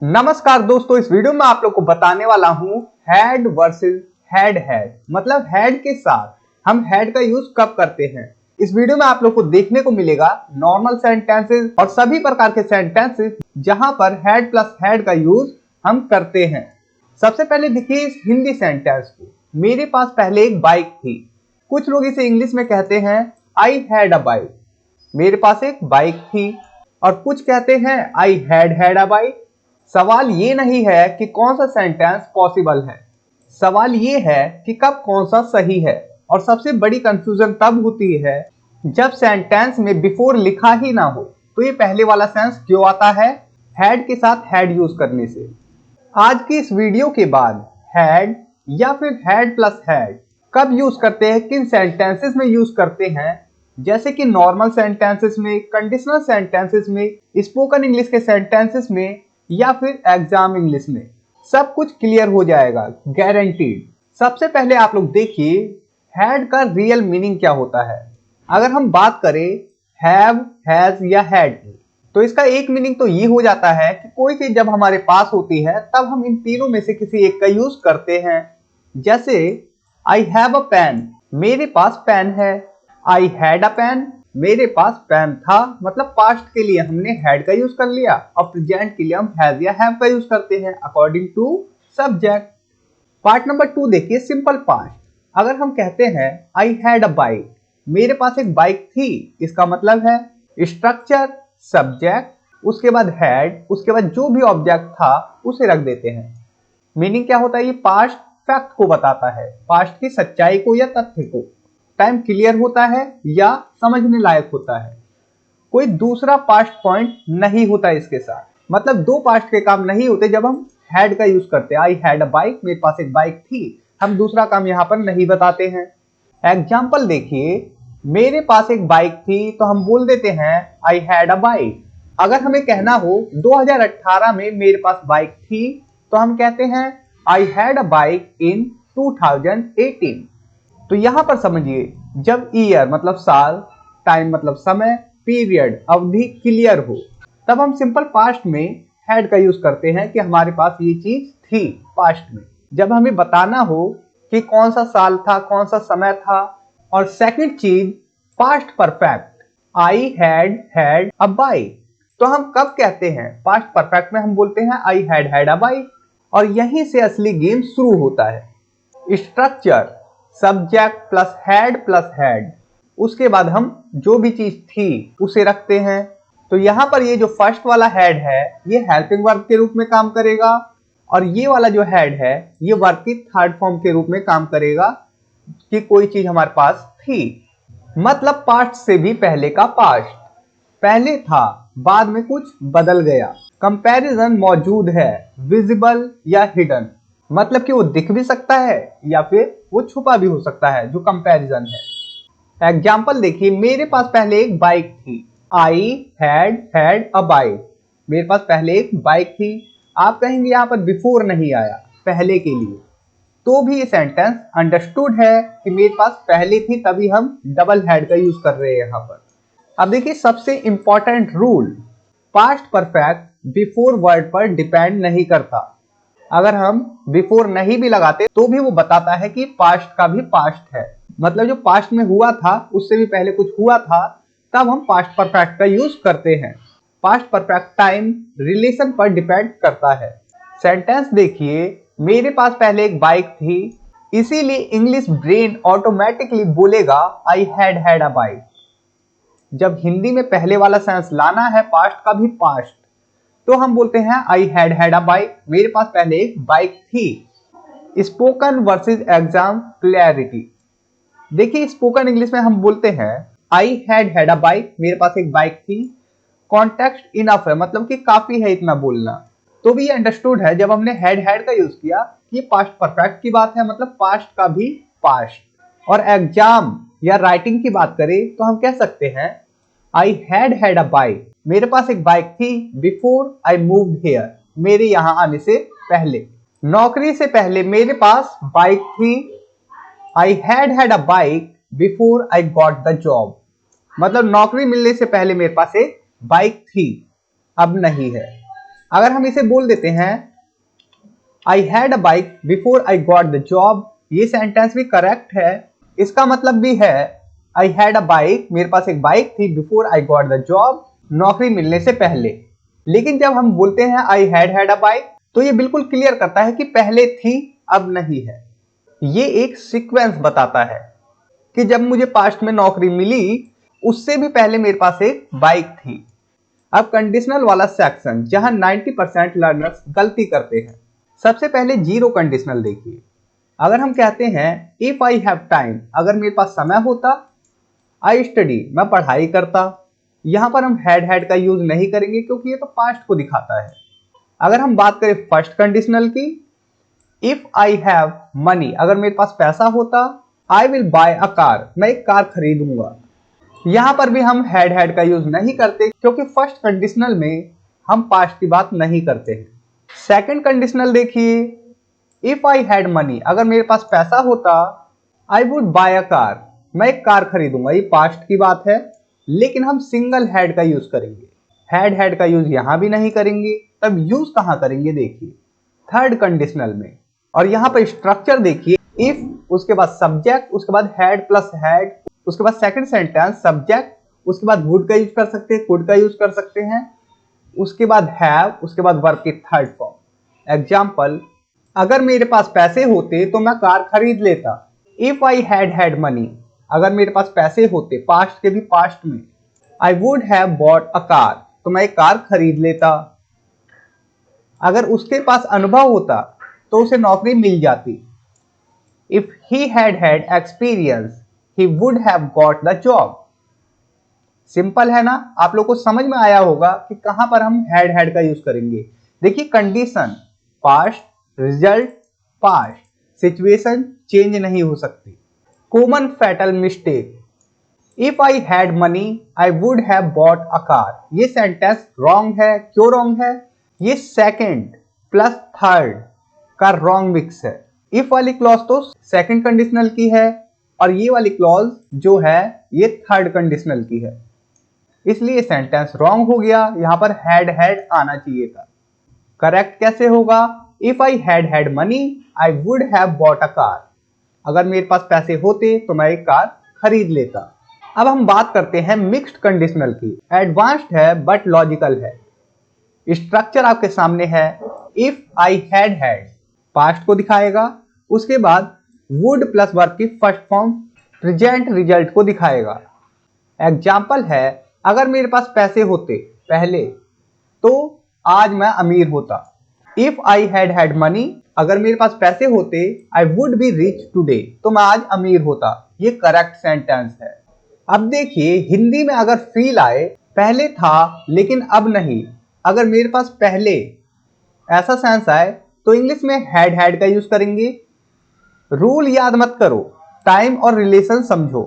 नमस्कार दोस्तों, इस वीडियो में आप लोग को बताने वाला हूं हैड वर्सेस हैड मतलब हैड के साथ हम हैड का यूज कब करते हैं। इस वीडियो में आप लोग को देखने को मिलेगा नॉर्मल सेंटेंसेस और सभी प्रकार के सेंटेंसेस जहां पर हैड प्लस हैड का यूज हम करते हैं। सबसे पहले देखिए इस हिंदी सेंटेंस को, मेरे पास पहले एक बाइक थी। कुछ लोग इसे इंग्लिश में कहते हैं आई हैड अ बाइक, मेरे पास एक बाइक थी। और कुछ कहते हैं आई हैड अ बाइक। सवाल ये नहीं है कि कौन सा सेंटेंस पॉसिबल है, सवाल ये है कि कब कौन सा सही है। और सबसे बड़ी कंफ्यूजन तब होती है जब सेंटेंस में बिफोर लिखा ही ना हो, तो ये पहले वाला सेंस क्यों आता है हैड के साथ हैड यूज करने से। आज की इस वीडियो के बाद हैड या फिर हैड प्लस हैड कब यूज करते हैं, किन सेंटेंसेस में यूज करते हैं, जैसे कि नॉर्मल सेंटेंसेस में, कंडीशनल सेंटेंसेस में, स्पोकन इंग्लिश के सेंटेंसेस में या फिर एग्जाम इंग्लिश में, सब कुछ क्लियर हो जाएगा, गारंटीड। सबसे पहले आप लोग देखिए हैड का रियल मीनिंग क्या होता है। अगर हम बात करें हैव, हैज या हैड की, तो इसका एक मीनिंग तो ये हो जाता है कि कोई चीज जब हमारे पास होती है तब हम इन तीनों में से किसी एक का यूज करते हैं। जैसे आई हैव अ पेन, मेरे पास पेन है। आई हैड अ पेन, मेरे पास पेन था, मतलब पास्ट के लिए हमने हैड का यूज कर लिया और प्रेजेंट के लिए हम हैज या हैव का यूज करते हैं according to subject. Part number 2 देखिए सिंपल पास्ट। अगर हम कहते हैं आई हैड अ बाइक, मेरे पास एक बाइक थी, इसका मतलब है स्ट्रक्चर, सब्जेक्ट, उसके बाद हैड, उसके बाद जो भी ऑब्जेक्ट था उसे रख देते हैं। मीनिंग क्या होता है, ये पास्ट फैक्ट को बताता है, पास्ट की सच्चाई को या तथ्य को। टाइम क्लियर होता है या समझने लायक होता है। कोई दूसरा पास्ट पॉइंट नहीं होता इसके साथ, मतलब दो पास्ट के काम नहीं होते जब हम हैड का यूज करते हैं। आई हैड अ बाइक, मेरे पास एक बाइक थी, हम दूसरा काम यहाँ पर नहीं बताते हैं। एग्जाम्पल देखिए, मेरे पास एक बाइक थी तो हम बोल देते हैं आई हैड अ बाइक। अगर हमें कहना हो 2018 में मेरे पास बाइक थी, तो हम कहते हैं I had a bike in 2018। तो यहां पर समझिए, जब ईयर मतलब साल, टाइम मतलब समय, पीरियड अवधि क्लियर हो, तब हम सिंपल पास्ट में हैड का यूज करते हैं कि हमारे पास ये चीज थी पास्ट में। जब हमें बताना हो कि कौन सा साल था, कौन सा समय था। और सेकंड चीज past perfect, I had a bike, तो हम कब कहते हैं पास्ट परफेक्ट में हम बोलते हैं आई हैड अ बाइक। और यहीं से असली गेम शुरू होता है। स्ट्रक्चर, सब्जेक्ट प्लस हैड, उसके बाद हम जो भी चीज थी उसे रखते हैं। तो यहां पर ये जो फर्स्ट वाला हैड है ये हेल्पिंग वर्ब के रूप में काम करेगा, और ये वाला जो हैड है ये वर्ब की थर्ड फॉर्म के रूप में काम करेगा कि कोई चीज हमारे पास थी। मतलब पास्ट से भी पहले का पास्ट, पहले था बाद में कुछ बदल गया। कंपैरिजन मौजूद है, विजिबल या हिडन, मतलब कि वो दिख भी सकता है या फिर वो छुपा भी हो सकता है, जो कंपैरिजन है। एग्जाम्पल देखिए, मेरे पास पहले एक बाइक थी, आई हैड अ बाइक, मेरे पास पहले एक बाइक थी। आप कहेंगे यहाँ पर बिफोर नहीं आया, पहले के लिए, तो भी ये सेंटेंस अंडरस्टूड है कि मेरे पास पहले थी, तभी हम डबल हैड का यूज कर रहे हैं यहाँ पर। अब देखिए सबसे important rule, past perfect before word पर डिपेंड नहीं करता। अगर हम बिफोर नहीं भी लगाते तो भी वो बताता है कि पास्ट का भी पास्ट है, मतलब जो पास्ट में हुआ था उससे भी पहले कुछ हुआ था, तब हम पास्ट परफेक्ट का यूज करते हैं। पास्ट परफेक्ट टाइम रिलेशन पर डिपेंड करता है। सेंटेंस देखिए, मेरे पास पहले एक बाइक थी, इसीलिए इंग्लिश ब्रेन ऑटोमेटिकली बोलेगा आई हैड अ बाइक। जब हिंदी में पहले वाला सेंस लाना है पास्ट का भी पास्ट, तो हम बोलते हैं आई हैड अ बाइक, मेरे पास पहले एक बाइक थी। स्पोकन वर्सेस एग्जाम क्लैरिटी, देखिए स्पोकन इंग्लिश में हम बोलते हैं आई हैड अ बाइक, मेरे पास एक बाइक थी। कॉन्टेक्स्ट इनफ है, मतलब कि काफी है इतना बोलना, तो भी ये अंडरस्टूड है जब हमने हैड का यूज किया, ये पास्ट परफेक्ट की बात है, मतलब पास्ट का भी पास्ट। और एग्जाम या राइटिंग की बात करें तो हम कह सकते हैं आई हैड अ बाइक, मेरे पास एक बाइक थी बिफोर आई मूव्ड हियर, मेरे यहाँ आने से पहले। नौकरी से पहले मेरे पास बाइक थी, I had a bike before I got the job, मतलब नौकरी मिलने से पहले मेरे पास एक बाइक थी, अब नहीं है। अगर हम इसे बोल देते हैं I had a bike before I got the job, ये सेंटेंस भी करेक्ट है। इसका मतलब भी है आई हैड अ बाइक, मेरे पास एक बाइक थी, before I got the job, नौकरी मिलने से पहले। लेकिन जब हम बोलते हैं आई हैड अ बाइक, तो ये बिल्कुल क्लियर करता है कि पहले थी, अब नहीं है। ये एक सीक्वेंस बताता है कि जब मुझे पास्ट में नौकरी मिली, उससे भी पहले मेरे पास एक बाइक थी। अब कंडीशनल वाला सेक्शन, जहां 90% लर्नर्स गलती करते हैं। सबसे पहले जीरो कंडीशनल देखिए। अगर हम कहते हैं इफ आई हैव टाइम, अगर मेरे पास समय होता, आई स्टडी, मैं पढ़ाई करता, यहां पर हम हैड का यूज नहीं करेंगे क्योंकि ये तो पास्ट को दिखाता है। अगर हम बात करें फर्स्ट कंडीशनल की, इफ आई हैव मनी, अगर मेरे पास पैसा होता, I will buy a car, मैं एक कार खरीदूंगा। यहां पर भी हम हैड का यूज नहीं करते क्योंकि फर्स्ट कंडीशनल में हम पास्ट की बात नहीं करते हैं। सेकंड कंडीशनल देखिए, इफ आई हैड मनी, अगर मेरे पास पैसा होता, I would buy a car, मैं एक कार खरीदूंगा, ये पास्ट की बात है। लेकिन हम सिंगल हैड का यूज करेंगे, हैड का यूज यहां भी नहीं करेंगे। तब यूज कहां करेंगे देखिए, थर्ड कंडीशनल में। और यहां पर स्ट्रक्चर देखिए, इफ, उसके बाद सब्जेक्ट, उसके बाद हैड प्लस हैड, उसके बाद सेकंड सेंटेंस सब्जेक्ट, उसके बाद वुड का यूज कर सकते हैं, कुड का यूज कर सकते हैं, उसके बाद हैव, उसके बाद वर्ब की थर्ड फॉर्म। एग्जाम्पल, अगर मेरे पास पैसे होते तो मैं कार खरीद लेता। इफ आई हैड मनी, अगर मेरे पास पैसे होते, पास्ट के भी पास्ट में, I would have bought a car, तो मैं एक कार खरीद लेता। अगर उसके पास अनुभव होता तो उसे नौकरी मिल जाती। If he had experience, he would have got the job। Simple है ना, आप लोग को समझ में आया होगा कि कहां पर हम हैड का यूज करेंगे। देखिए condition past, result past, situation change नहीं हो सकती। Common fatal mistake, if I had money I would have bought a car, ये सेंटेंस रॉन्ग है। क्यों रॉन्ग है? ये सेकंड प्लस थर्ड का रॉन्ग मिक्स है। इफ वाली क्लॉज तो सेकंड कंडीशनल की है और ये वाली क्लॉज जो है ये थर्ड कंडीशनल की है, इसलिए सेंटेंस रॉन्ग हो गया। यहां पर हैड आना चाहिए था। करेक्ट कैसे होगा? If I had money I would have bought a car, अगर मेरे पास पैसे होते तो मैं एक कार खरीद लेता। अब हम बात करते हैं मिक्स्ड कंडीशनल की। एडवांस्ड है बट लॉजिकल है। स्ट्रक्चर आपके सामने है। इफ आई हैड पास्ट को दिखाएगा, उसके बाद वुड प्लस वर्ब की फर्स्ट फॉर्म प्रेजेंट रिजल्ट को दिखाएगा। एग्जाम्पल है, अगर मेरे पास पैसे होते पहले तो आज मैं अमीर होता। इफ आई हैड मनी, अगर मेरे पास पैसे होते, I would be rich today, तो मैं आज अमीर होता। ये करेक्ट सेंटेंस है। अब देखिए हिंदी में अगर फील आए, पहले था लेकिन अब नहीं, अगर मेरे पास पहले ऐसा सेंस आए तो इंग्लिश में हैड का यूज करेंगे। रूल याद मत करो, टाइम और रिलेशन समझो।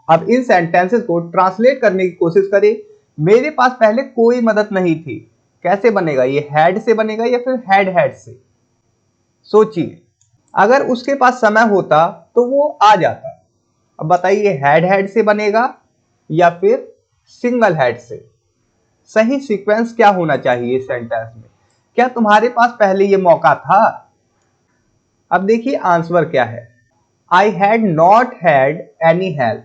अब इन सेंटेंसेस को ट्रांसलेट करने की कोशिश करें। मेरे पास पहले कोई मदद नहीं थी, कैसे बनेगा? ये हैड से बनेगा या फिर हैड से? सोचिए, अगर उसके पास समय होता तो वो आ जाता। अब बताइए हैड से बनेगा या फिर सिंगल हैड से? सही सीक्वेंस क्या होना चाहिए इस सेंटेंस में? क्या तुम्हारे पास पहले ये मौका था? अब देखिए आंसर क्या है। I had not had any help,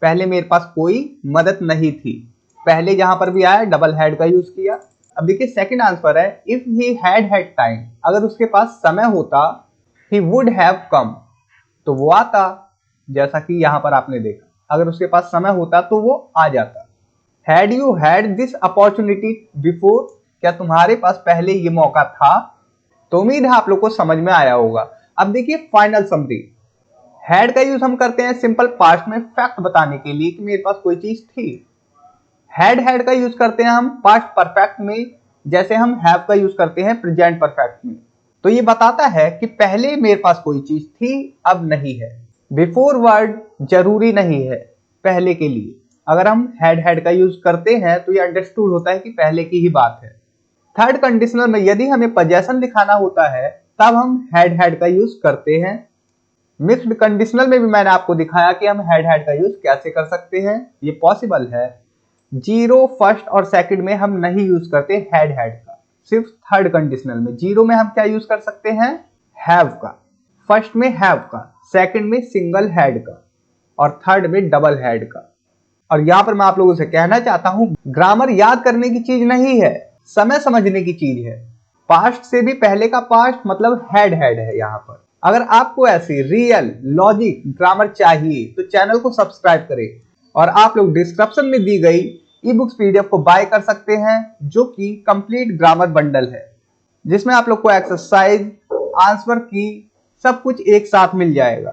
पहले मेरे पास कोई मदद नहीं थी। पहले जहां पर भी आया डबल हैड का यूज किया। अब देखिए सेकंड आंसर है, इफ ही हैड टाइम, अगर उसके पास समय होता, ही वुड हैव कम, तो वो आता। जैसा कि यहां पर आपने देखा, अगर उसके पास समय होता तो वो आ जाता। Had you had this opportunity before, क्या तुम्हारे पास पहले ये मौका था? तो उम्मीद है आप लोग को समझ में आया होगा। अब देखिए फाइनल समरी। हैड का यूज हम करते हैं सिंपल पास्ट में फैक्ट बताने के लिए कि मेरे पास कोई चीज थी। हैड का यूज करते हैं हम पास्ट परफेक्ट में, जैसे हम हैव का यूज करते हैं प्रेजेंट परफेक्ट में। तो ये बताता है कि पहले मेरे पास कोई चीज थी, अब नहीं है। बिफोर वर्ड जरूरी नहीं है पहले के लिए। अगर हम हैड का यूज करते हैं तो ये अंडरस्टूड होता है कि पहले की ही बात है। थर्ड कंडीशनल में यदि हमें पोजेशन दिखाना होता है तब हम हैड का यूज करते हैं। मिक्स्ड कंडीशनल में भी मैंने आपको दिखाया कि हम हैड का यूज कैसे कर सकते हैं, ये पॉसिबल है। जीरो, फर्स्ट और सेकंड में हम नहीं यूज करते हैड का। सिर्फ थर्ड कंडीशनल में। जीरो में हम क्या यूज कर सकते हैं, हैव का, फर्स्ट में हैव का, सेकंड में सिंगल हैड का और थर्ड में डबल हैड का। और यहां पर मैं आप लोगों से कहना चाहता हूं, ग्रामर याद करने की चीज नहीं है, समय समझने की चीज है। पास्ट से भी पहले का पास्ट मतलब हैड है यहाँ पर। अगर आपको ऐसी रियल लॉजिक ग्रामर चाहिए तो चैनल को सब्सक्राइब करें और आप लोग डिस्क्रिप्शन में दी गई ई बुक्स पीडीएफ को बाय कर सकते हैं, जो कि कंप्लीट ग्रामर बंडल है, जिसमें आप लोग को एक्सरसाइज, आंसर की सब कुछ एक साथ मिल जाएगा।